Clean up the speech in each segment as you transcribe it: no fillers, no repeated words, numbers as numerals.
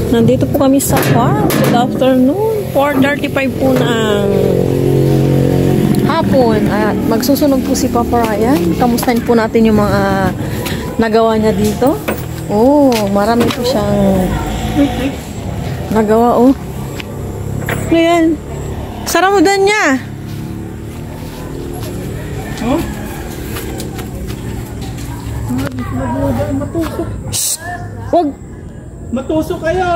Nandito po kami sa farm. Good afternoon. 4:35 po ng hapon. At magsusunog po si Papa Ryan. Kamustahin po natin yung mga nagawa niya dito. Oh, marami po siyang nagawa, oh. Ano yan? Saramudan niya. Oh? Matusok. Shh! Wag! Matusok kayo.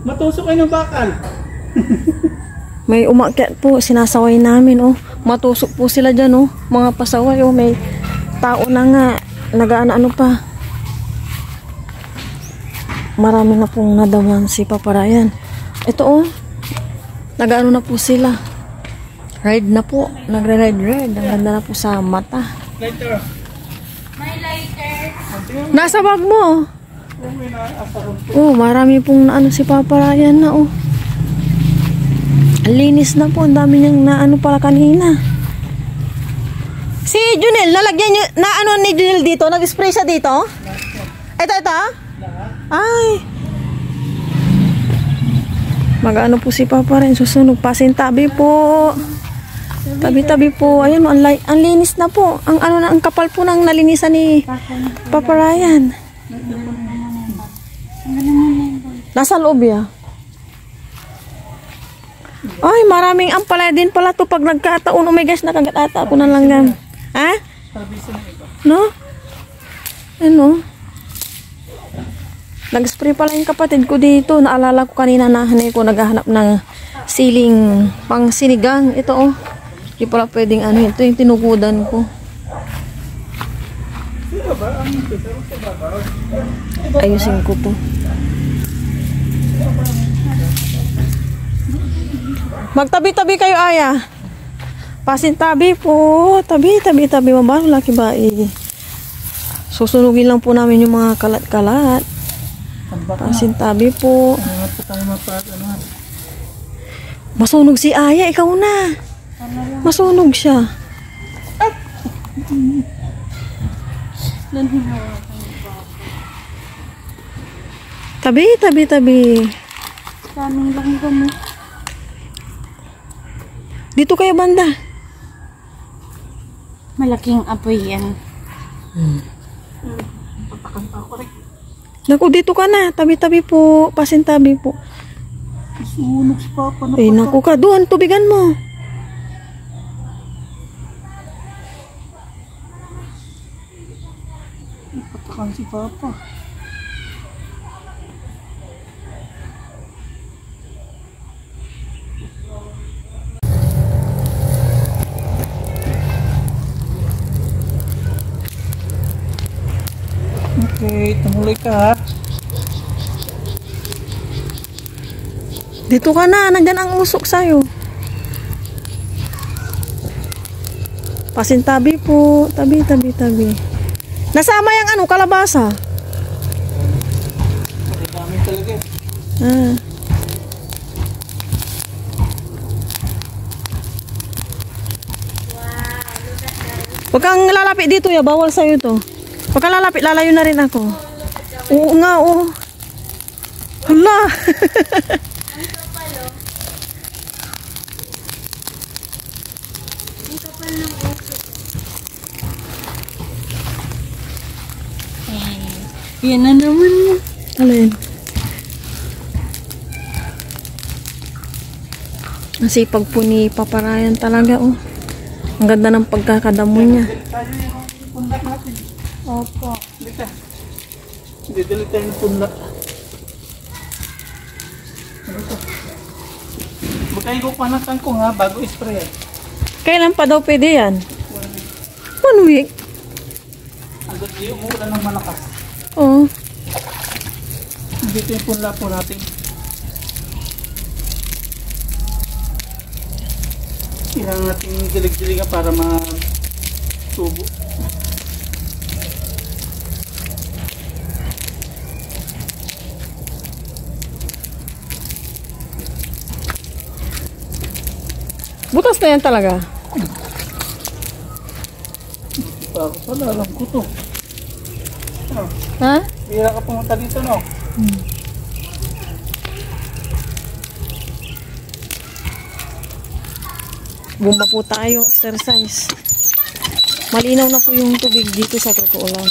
Matusok kayo ng bakal. May umakyat po, sinasaway namin, oh. Matusok po sila dyan, oh. Mga pasaway, oh. May tao na nga. Nagaano pa. Marami na pong nadaman si Papa Ryan. Ito, oh. Nagaano na po sila. Ride na po. Nagre-ride. Ang ganda na po sa mata. Lighter. May lighter. Nasa bag mo. Oh, marami pong naano si Papa Ryan na, oh. Ang linis na po. Ang dami niyang naano pala kanina. Si Junel, nalagyan niyo, naano ni Junel dito? Nag-spray siya dito? Ito. Ay. Mag-ano po si Papa Ryan. Susunog. Pasintabi po. Tabi-tabi po. Ayun, ang linis na po. Ang ano na, ang kapal po ng nalinisan ni Papa Ryan. Nasa loob ya. Ay, maraming ampalaya din pala to pag nagkataon. Oh my gosh, nakagat-ata ako ng langgam. Ha? No? Ano? Nag-spray pala yung kapatid ko dito. Naalala ko kanina na hanay ko naghahanap ng siling pang sinigang. Ito, oh. Hindi pala pwedeng ano. Ito yung tinukudan ko. Ayusin ko to. Magtabi-tabi kayo, Aya. Pasintabi po. Tabi. Mabalo laki ba eh. Susunugin lang po namin yung mga kalat-kalat. Pasintabi po. Masunog si Aya. Ikaw na. Masunog siya. Tabi. Kaming lang kami. Dito kayo banda. Malaking apoy yan. Naku, dito ka na. Tabi-tabi po. Pasintabi po. Sunog si Papa. Eh, naku ka. Doon, tubigan mo. Patakan si Papa. Okay, tumuloy ka ha. Dito ka na. Nandyan ang usok sa'yo. Pasintabi po. Tabi. Nasama yung ano, kalabasa. Dami talaga. Ah. Huwag kang lalapit dito ya. Bawal sa'yo to. Huwag kang lalapit. Lalayo na rin ako. Oo nga, oh. Hala. Yan na naman. Alin? Ang sipag po ni Papa Ryan talaga, oh. Ang ganda ng pagkakadamo niya. Tayo yung pundak natin. Opo. Dito. Didilit tayo yung pundak. Magkain ko panatan ko nga bago spray. Kailan pa daw pwede yan? 1 week. Agad yung umuulan ng malakas. Oo. Dito yung punla po natin. Kailangan natin dilig-diligan para matubo. Butas na yan talaga. Ako pala, alam ko to. Ha? Bira ka pumunta dito, no? Bumba po tayo, exercise. Malinaw na po yung tubig dito sa totoo lang.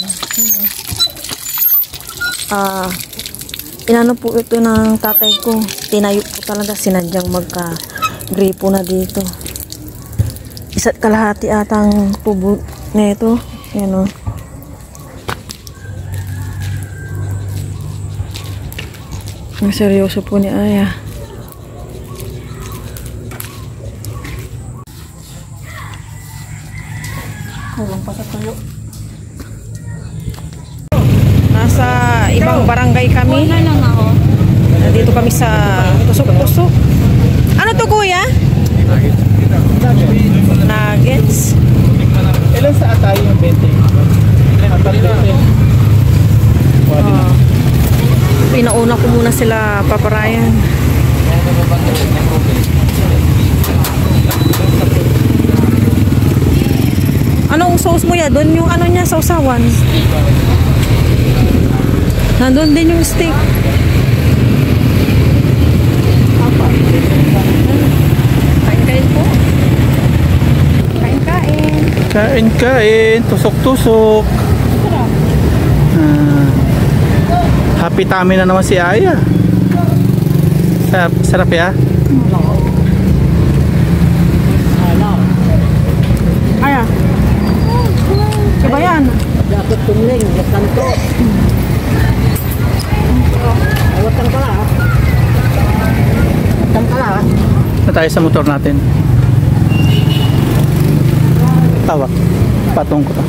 Inano po ito ng tatay ko. Tinayo po talaga, sinadyang magka-gripo na dito. Isa't kalahati atang tubo nito. Yan o. Ang seryoso po ni Aya. Kulang pa sa tuyo. Nasa ibang barangay kami. Wala lang ako. Nandito kami sa tusok-tusok. Ano to kuya? Nuggets. Ilan sa atay yung 20? Apat 20. Pinauna ko muna sila, Papa Ryan. Anong sauce mo ya? Doon yung ano niya, sausawan. Nandun din yung steak. Kain-kain po. Kain-kain. Kain-kain, tusok-tusok. Happy tummy na naman si Aya. Sarap ya? Aya. Diba yan? Dapat tumling, kanto. Awatan ka lang. Awatan ka lang. Na tayo sa motor natin. Tawak. Patong ko to.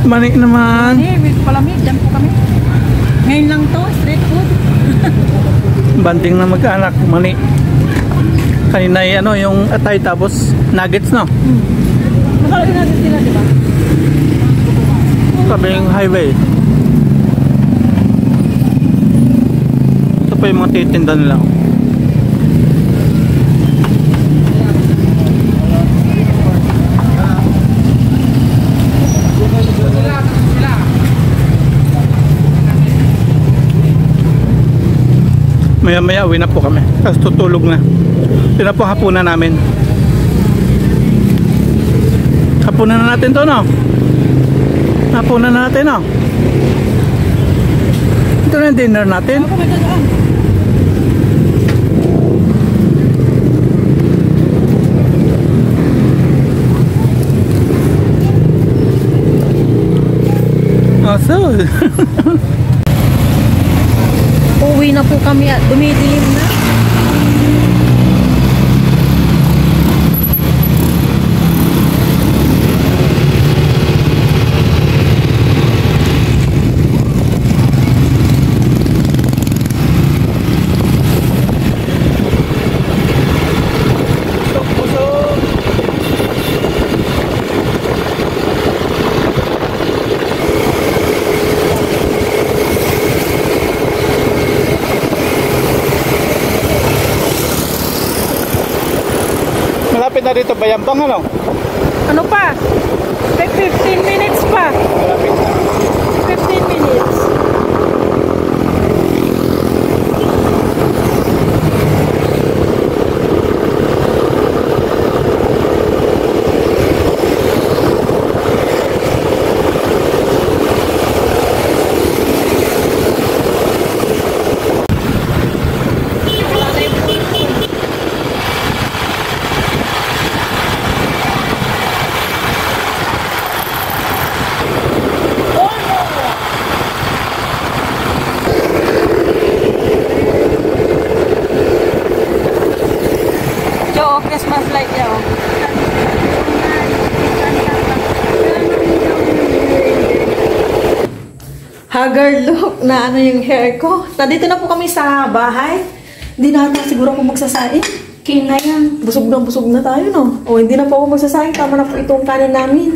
Mani naman. May palamig. Diyan po kami. Ngayon lang to, street food. Banding na mag-anak, mani. Kanina ay ano, yung atay tapos nuggets, no? Nakalagay natin sila, di ba? Sabing highway. Ito pa yung mga titinda nila. Maya-maya uwi na po kami. Tapos tutulog na. Yun na po hapunan namin. Hapunan na natin to, no? Hapunan na natin, no? Ito na yung dinner natin. So, Uwi na po kami at dumidilim na. malapit na dito Bayambang, ano? Ano pa? 15 minutes pa. Malapit na. 15 minutes. Christmas light niya, oh. haggard look na ano yung hair ko. Nandito na po kami sa bahay. Hindi na ata siguro ako magsasaing. Okay na yan. Busog na tayo, no? O, hindi na po ako magsasaing. Tama na po itong kanin namin.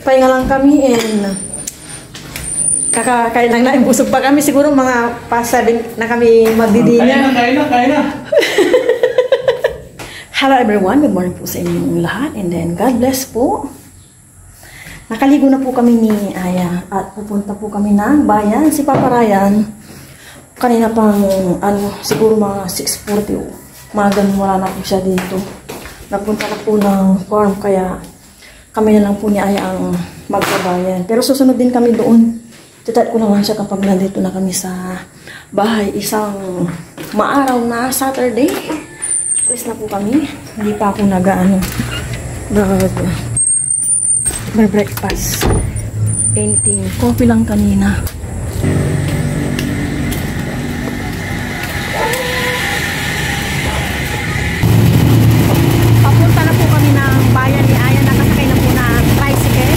Pahinga lang kami and kakakain lang na. Busog pa kami. Siguro mga past 7 na kami magdidinya. Kain na. Hello everyone. Good morning po sa inyong lahat. And then, God bless po. Nakaligo na po kami ni Aya at pupunta po kami ng bayan. Si Papa Ryan, kanina pang siguro mga 6:40 mga ganun, wala na po siya dito. Nagpunta na po ng farm kaya kami na lang po ni Aya ang magbabayan. Pero susunod din kami doon. Titat ko naman siya kapag nandito na kami sa bahay. Isang maaraw na Saturday. Please na po kami. Hindi pa ako breakfast. Anything. Coffee lang kanina. Papunta na po kami ng bayan ni Aya. Nakasakay na po ng tricycle.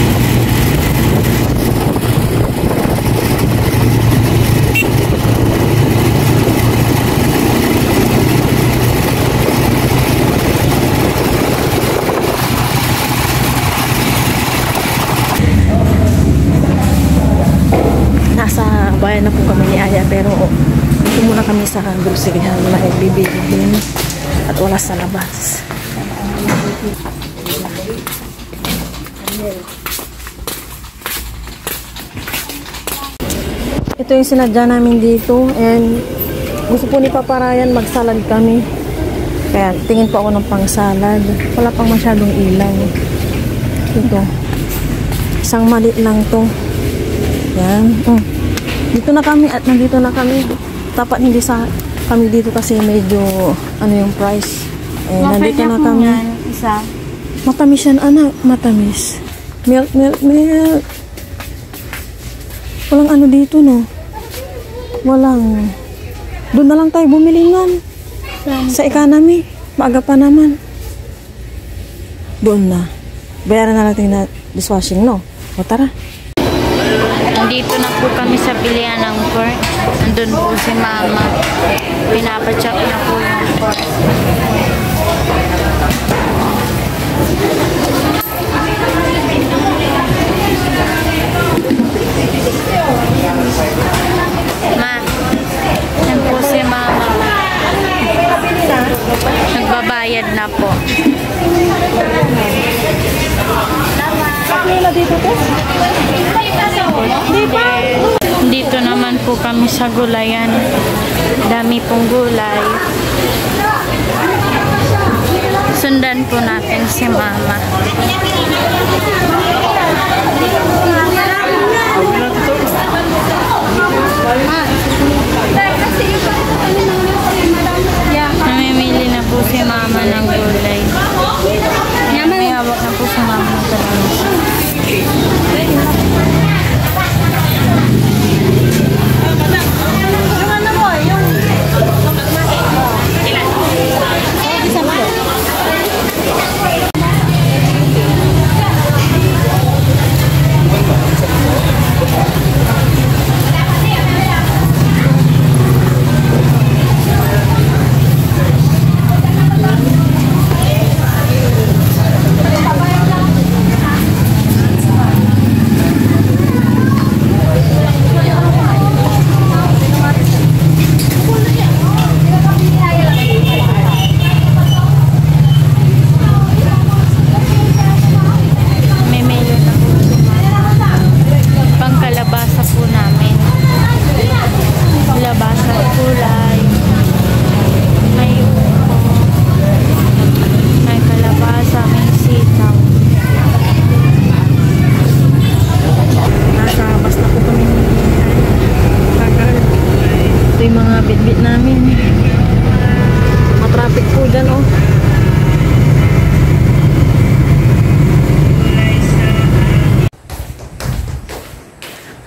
Nasa bayan na po kami ni Aya pero dito muna kami sa groceryhan na bibili din at wala sa labas. Ito yung sinadya namin dito and gusto po ni Papa Ryan magsalad kami. Kaya tingin po ako ng pang-salad. Wala pang masyadong ilaw. Ito. Isang maliit lang to. Yan. Dito na kami at nandito na kami. Tapat hindi sa kami dito kasi medyo ano yung price. Nandito na kami. Isa. Matamis yan, anak. Matamis. Milk. Walang ano dito, no? Walang. Doon na lang tayo bumilingan. Sa economy. Maaga pa naman. Doon na. Bayaran na natin na dishwashing, no? O tara. Nandito na po kami sa bilihan ng pork. Nandun po si Mama. Pinapacheck na po yung pork. Ma, yan po si Mama. Nagbabayad na po. Dito naman po kami sa gulayan. Dami pong gulay. Sundan po natin si Mama. Namimili na po si Mama ng gulay. May hawak na po si Mama ng kalamansi.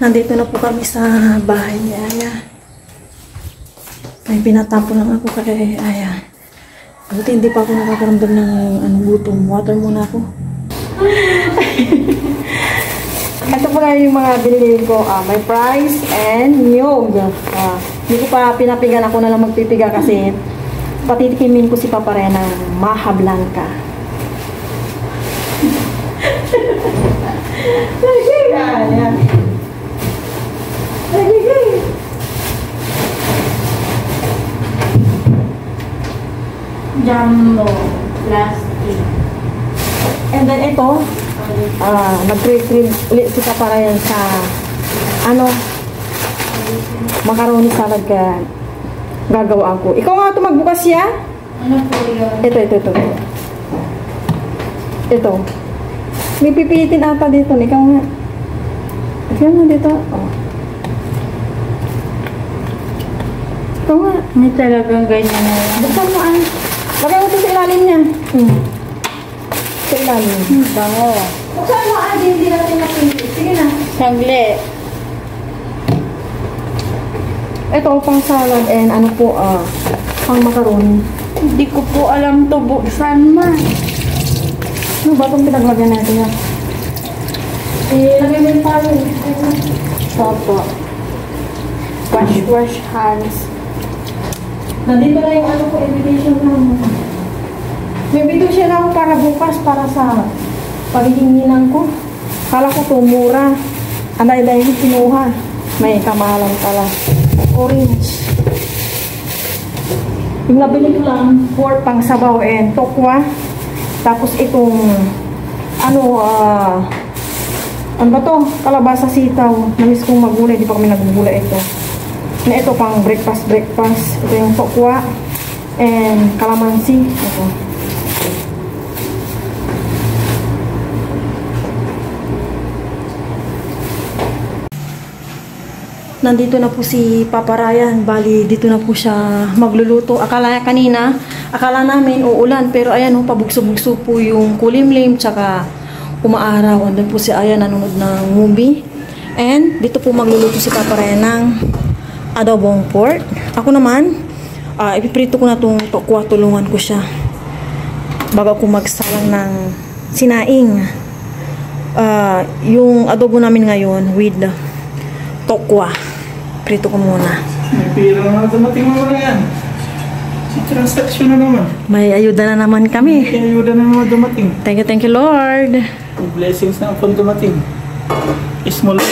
Nandito na po kami sa bahay ni Aya. May pinatapo lang ako kay Aya. Buti hindi pa ako nakakaramdam ng gutom. Water muna ako. Ito po na yung mga binili ko. May fries and niyog. Hindi ko pa pinapigan. Ako na lang magpipiga kasi patitikimin ko si Papa Ren ng Maha Blanca. Yan. Jumbo. Plastic. And then ito, nag-crave ulit si Papa Ren sa macaroni salad kaya gagawa ako. Ikaw nga ito magbukas siya? Ano po yun? Ito. Ito. May pipilitin ata dito. Ikaw nga. Ikaw nga dito. Oh. Ikaw nga. May talagang ganyan na yan. Buksan mo lagay mo ito sa ilalim niya. Sa ilalim. Bango. Buksan mo hindi natin napilit. Sige na. Sagli. Ito pang salad and pang macaroni. Hindi ko po alam to buksan man. Ano ba itong pinaglagyan natin yan? Ilagay mo yung palo. Opo. Wash hands. Nandito na yung invitation namin. May bito siya lang para bukas para sa pagiging ninang ko. Kala ko ito mura. Dahil kinuha. May kamahalan pala. Orange. Yung nabili ko lang for pang sabaw and tokwa. Tapos itong ano ba to? Kalabasa sitaw. Namiss kong magulay. Di pa kami nagugulay ito. Na ito pang breakfast. Ito yung tokwa and kalamansi. Ito. Nandito na po si Papa Ryan. Bali, dito na po siya magluluto. Akala namin uulan. Pero ayan, pabugso-bugso po yung kulimlim. Tsaka umaaraw. Andun po si Aya nanonood ng movie. And dito po magluluto si Papa Ryan ng adobong pork. Ako naman, ipiprito ko na itong tokwa. Tulungan ko siya. Bago ako magsalang ng sinaing. Yung adobo namin ngayon with tokwa. Prito ko muna. May pira na dumating mo na yan. May transaction na naman. May ayuda na naman kami. May ayuda na naman dumating. Thank you Lord. May blessings na po dumating. Small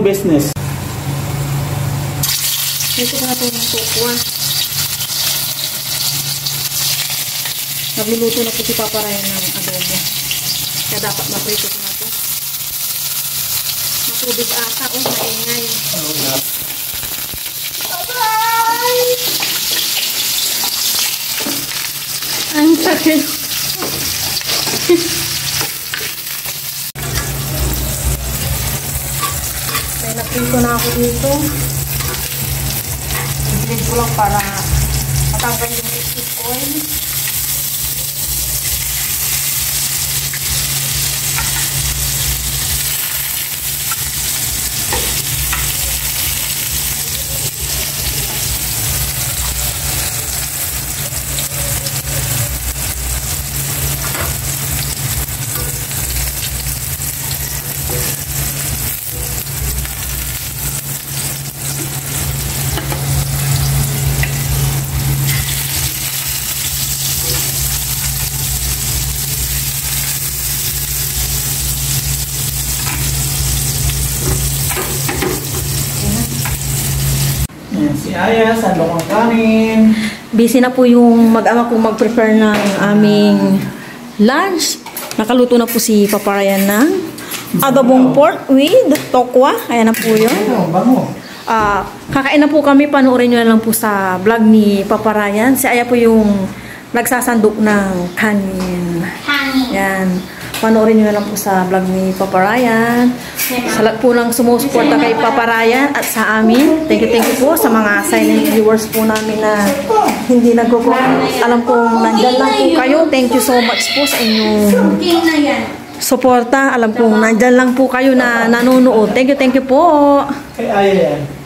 business. Prito ko na itong tokwa. Nagluluto na po si Papa Ryan ng adobo. Kaya dapat maprito ko na ito. Matubig ata. Maingay. Bye-bye! Ang sakit. May naprito na ako dito. Ibigay ko lang para matanggal yung excess oil. Si Aya, sandok ang kanin. Busy na po yung mag-ama kong mag-prepare ng aming lunch. Nakaluto na po si Papa Ryan ng adobong pork with tokwa. Ayan na po yun. Bango. Kakain na po kami. Panoorin nyo na lang po sa vlog ni Papa Ryan. Si Aya po yung nagsasandok ng kanin. Yan. Panoorin nyo na lang po sa vlog ni Papa Ryan. Sa lahat po ng sumusuporta kay Papa Ryan at sa amin. Thank you po sa mga silent viewers po namin na hindi nagko-comment. Alam kong nandyan lang po kayo. Thank you so much po sa inyong suporta. Alam kong nandyan lang po kayo na nanonood. Thank you po. Kay Aya yan.